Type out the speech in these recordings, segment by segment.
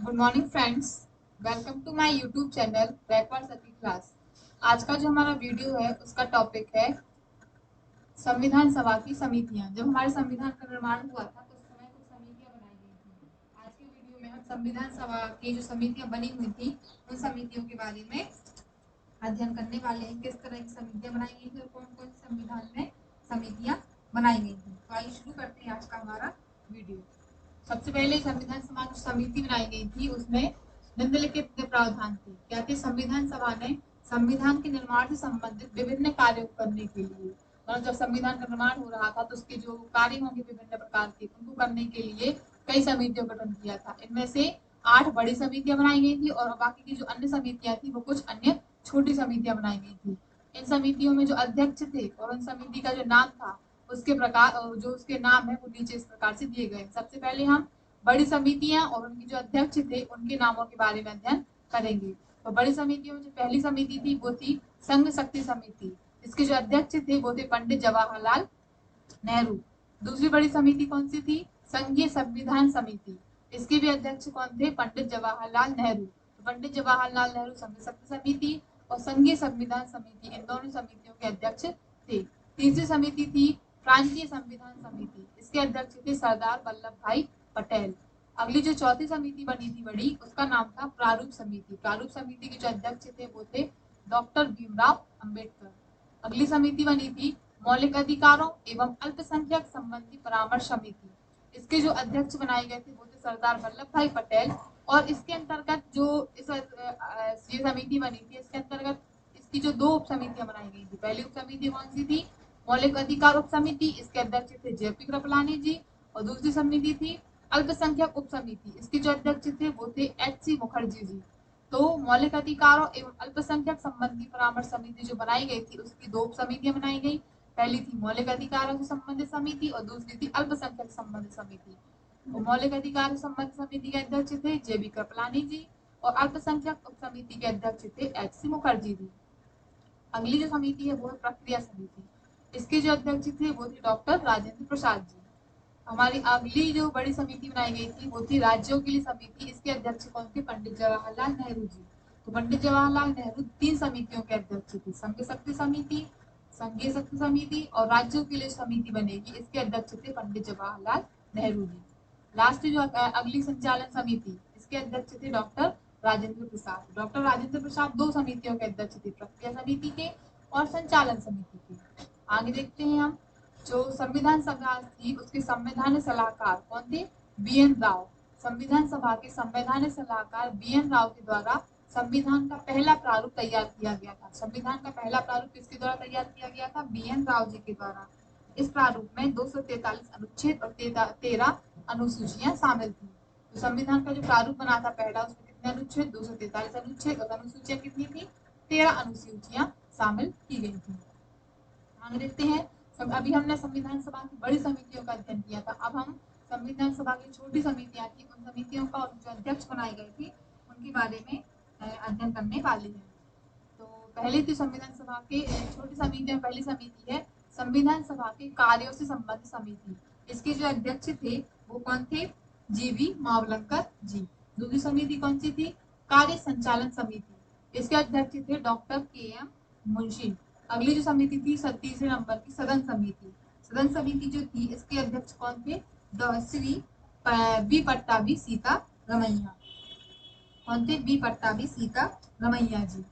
Good morning friends, welcome to my YouTube channel backward सती class. आज का जो हमारा वीडियो है उसका टॉपिक है संविधान सभा की समितियां। जब हमारे संविधान का निर्माण हुआ था तो उस समय कुछ समितियां बनाई गई थी। आज के वीडियो में हम संविधान सभा की जो समितियां बनी हुई थी उन समितियों के बारे में अध्ययन करने वाले हैं। किस तरह की समितियां बनाई गई थी और कौन कौन सी संविधान में समितियां बनाई गई थी। तो आइए शुरू करते हैं आज का हमारा वीडियो। सबसे पहले संविधान सभा की समिति बनाई गई थी, उसमें निम्नलिखित प्रावधान थे। क्या थे? संविधान सभा ने संविधान के निर्माण से संबंधित विभिन्न कार्यों को करने के लिए, मतलब जब संविधान का निर्माण हो रहा था तो उसके जो कार्य होंगे विभिन्न प्रकार के, उनको करने के लिए कई समितियों का गठन किया था। इनमें से 8 बड़ी समितियां बनाई गई थी और बाकी की जो अन्य समितियां थी वो कुछ अन्य छोटी समितियां बनाई गई थी। इन समितियों में जो अध्यक्ष थे और उन समिति का जो नाम था उसके प्रकार, जो उसके नाम है वो नीचे इस प्रकार से दिए गए। सबसे पहले हम बड़ी समितियां और उनकी जो अध्यक्ष थे उनके नामों के बारे में अध्ययन करेंगे। तो बड़ी समितियों में जो पहली समिति थी वो थी संघ शक्ति समिति। इसके जो अध्यक्ष थे वो थे पंडित जवाहरलाल नेहरू। दूसरी बड़ी समिति कौन सी थी? संघीय संविधान समिति। इसके भी अध्यक्ष कौन थे? पंडित जवाहरलाल नेहरू। तो पंडित जवाहरलाल नेहरू संघ शक्ति समिति और संघीय संविधान समिति, इन दोनों समितियों के अध्यक्ष थे। तीसरी समिति थी प्रांतीय संविधान समिति। इसके अध्यक्ष थे सरदार वल्लभ भाई पटेल। अगली जो चौथी समिति बनी थी बड़ी, उसका नाम था प्रारूप समिति। प्रारूप समिति के जो अध्यक्ष थे वो थे डॉक्टर भीमराव अंबेडकर। अगली समिति बनी थी मौलिक अधिकारों एवं अल्पसंख्यक संबंधी परामर्श समिति। इसके जो अध्यक्ष बनाए गए थे वो थे सरदार वल्लभ भाई पटेल। और इसके अंतर्गत जो ये समिति बनी थी, इसके अंतर्गत इसकी जो 2 उप समितियां बनाई गई थी। पहली उप समिति कौन सी थी? मौलिक अधिकार उप समिति। इसके अध्यक्ष थे जेपी कृपलानी जी। और दूसरी समिति थी अल्पसंख्यक उप समिति। इसके जो अध्यक्ष थे वो थे एच.सी. मुखर्जी जी। तो मौलिक अधिकारों एवं अल्पसंख्यक संबंधी परामर्श समिति जो बनाई गई थी उसकी 2 उप समितियां बनाई गई। पहली थी मौलिक अधिकारों से संबंधित समिति और दूसरी थी अल्पसंख्यक संबंधित समिति। तो मौलिक अधिकार संबंधित समिति के अध्यक्ष थे जेबी कृपलानी जी और अल्पसंख्यक उप समिति के अध्यक्ष थे एच.सी. मुखर्जी जी। अगली जो समिति है वो है प्रक्रिया समिति। इसके जो अध्यक्ष थे वो थे डॉक्टर राजेंद्र प्रसाद जी। हमारी अगली जो बड़ी समिति बनाई गई थी वो थी राज्यों के लिए समिति। इसके अध्यक्ष कौन थे? पंडित जवाहरलाल नेहरू जी। तो पंडित जवाहरलाल नेहरू 3 समितियों के अध्यक्ष थे, संघ शक्ति समिति, संघीय शक्ति समिति और राज्यों के लिए समिति बनेगी, इसके अध्यक्ष थे पंडित जवाहरलाल नेहरू जी। लास्ट जो अगली संचालन समिति, इसके अध्यक्ष थे डॉक्टर राजेंद्र प्रसाद। डॉक्टर राजेंद्र प्रसाद 2 समितियों के अध्यक्ष थे, प्रक्रिया समिति के और संचालन समिति के। आगे देखते हैं हम। जो संविधान सभा थी उसके संवैधानिक सलाहकार कौन थे? बी.एन. राव। संविधान सभा के संवैधानिक सलाहकार बी.एन. राव के द्वारा संविधान का पहला प्रारूप तैयार किया गया था। संविधान का पहला प्रारूप किसके द्वारा तैयार किया गया था? बी.एन. राव जी के द्वारा। इस प्रारूप में 243 अनुच्छेद और 13 अनुसूचियां शामिल थी। तो संविधान का जो प्रारूप बना था पहला, उसमें कितने अनुच्छेद? 243 अनुच्छेद और अनुसूचियां कितनी थी? 13 अनुसूचियां शामिल की गई थी। आगे देखते हैं। अभी हमने संविधान सभा की बड़ी समितियों का अध्ययन किया था। अब हम संविधान सभा की छोटी समितियां थी उन समितियों का और जो अध्यक्ष बनाई गई थी उनके बारे में अध्ययन करने वाले हैं। तो पहले थी संविधान सभा के छोटी समितियों, पहली समिति है संविधान सभा के कार्यों से संबंधित समिति। इसके जो अध्यक्ष थे वो कौन थे? जी.वी. मावलंकर जी। दूसरी समिति कौन सी थी? कार्य संचालन समिति। इसके अध्यक्ष थे डॉक्टर के.एम. मुंशी। अगली जो समिति थी 37 नंबर की सदन समिति। सदन समिति जो थी इसके अध्यक्ष कौन थे? श्री बी पट्टाभी सीता रमैया। कौन थे? बी पट्टाभी सीता रमैया जी।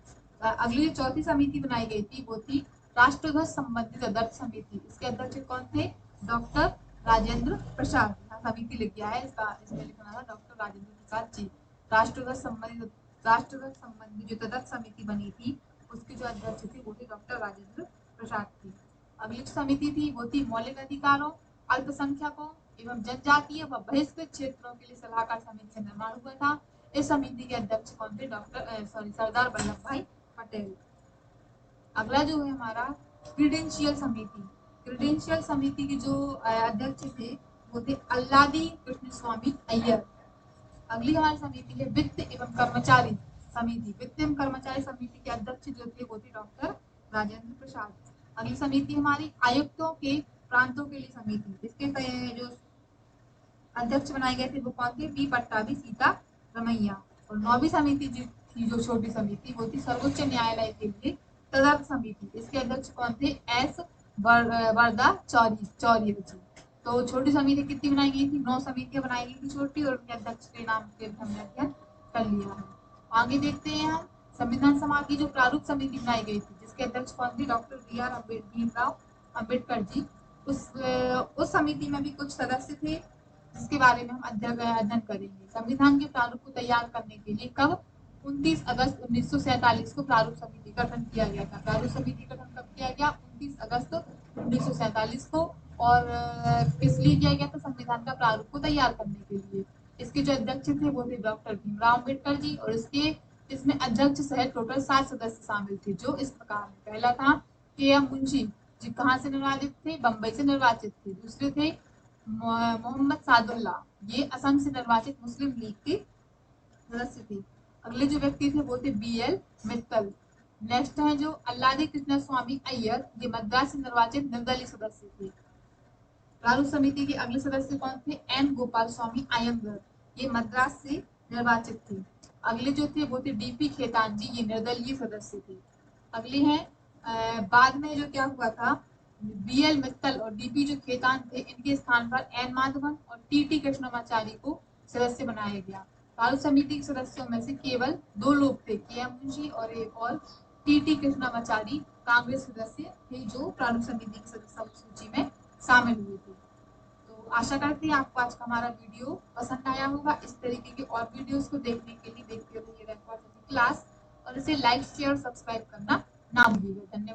अगली जो चौथी समिति बनाई गई थी वो थी राष्ट्रध्वज संबंधित आदर्श समिति। इसके अध्यक्ष कौन थे? डॉक्टर राजेंद्र प्रसाद। समिति लिख गया है, इसका इसमें लिखना था डॉक्टर राजेंद्र प्रसाद जी। राष्ट्रध्वज संबंधी जो तदर्थ समिति बनी थी उसके जो अध्यक्ष थे वो थे डॉक्टर राजेंद्र प्रसाद थे। अगली समिति थी वो थी मौलिक अधिकारों, अल्पसंख्यकों एवं जनजातीय व बहिष्कृत क्षेत्रों के लिए सलाहकार समिति का निर्माण हुआ था। इस समिति के अध्यक्ष कौन थे? सरदार वल्लभ भाई पटेल। अगला जो है हमारा क्रीडेंशियल समिति। क्रीडेंशियल समिति के जो अध्यक्ष थे वो थे अल्लादी कृष्ण स्वामी अय्यर। अगली हमारी समिति है वित्त एवं कर्मचारी समिति। वित्त एवं कर्मचारी समिति के अध्यक्ष जो थे वो थे डॉक्टर राजेंद्र प्रसाद। अगली समिति हमारी आयुक्तों के प्रांतों के लिए समिति। इसके जो अध्यक्ष बनाए गए थे वो कौन थे? बी पट्टाभी सीता रमैया। और 9वीं समिति जो थी, जो छोटी समिति, वो थी सर्वोच्च न्यायालय के लिए तदर्थ समिति। इसके अध्यक्ष कौन थे? एस वरदा चौर्य जी। तो छोटी समिति कितनी बनाई गई थी? 9 समितियां बनाई गई थी छोटी, और उनके अध्यक्ष के नाम के हमने अध्ययन कर लिया है। आगे देखते हैं हम संविधान सभा की जो प्रारूप समिति बनाई गई थी, जिसके अध्यक्ष कौन थे? डॉक्टर भीमराव अम्बेडकर जी। उस समिति में भी कुछ सदस्य थे, जिसके बारे में हम अध्ययन करेंगे। संविधान के प्रारूप को तैयार करने के लिए कब? 29 अगस्त 1947 को प्रारूप समिति का गठन किया गया था। प्रारूप समिति का गठन कब किया गया? 29 अगस्त 1947 को। और किस लिए किया गया था? संविधान का प्रारूप को तैयार करने के लिए। इसके जो अध्यक्ष थे वो थे डॉक्टर भीमराव अम्बेडकर जी, और इसमें अध्यक्ष सहित टोटल 7 सदस्य शामिल थे, जो इस प्रकार है। पहला था के.एम. मुंशी जी, कहाँ से निर्वाचित थे? बंबई से निर्वाचित थे। दूसरे थे मोहम्मद सादुल्ला, ये असम से निर्वाचित मुस्लिम लीग के सदस्य थे। अगले जो व्यक्ति थे वो थे बी.एल. मित्तल। नेक्स्ट है जो अल्लादी कृष्ण स्वामी अय्यर, ये मद्रास से निर्वाचित निर्दलीय सदस्य थे। प्रारूप समिति के अगले सदस्य कौन थे? एन गोपाल स्वामी अयंगर, ये मद्रास से निर्वाचित थे। अगले जो थे वो थे डी.पी. खेतान जी, ये निर्दलीय सदस्य थे। अगले हैं बाद में जो क्या हुआ था, बी.एल. मित्तल और डी.पी. जो खेतान थे, इनके स्थान पर एन माधवन और टी.टी. कृष्णमाचारी को सदस्य बनाया गया। प्रारूप समिति के सदस्यों में से केवल 2 लोग थे, के.एम. मुंशी और एक और टी.टी. कृष्णमाचारी कांग्रेस सदस्य थे, जो प्रारूप समिति की सदस्य सूची में शामिल हुए थे। तो आशा करती है आपको आज का हमारा वीडियो पसंद आया होगा। इस तरीके के और वीडियोस को देखने के लिए देखते रहिए क्लास, और इसे लाइक शेयर सब्सक्राइब करना ना भूलिएगा। धन्यवाद।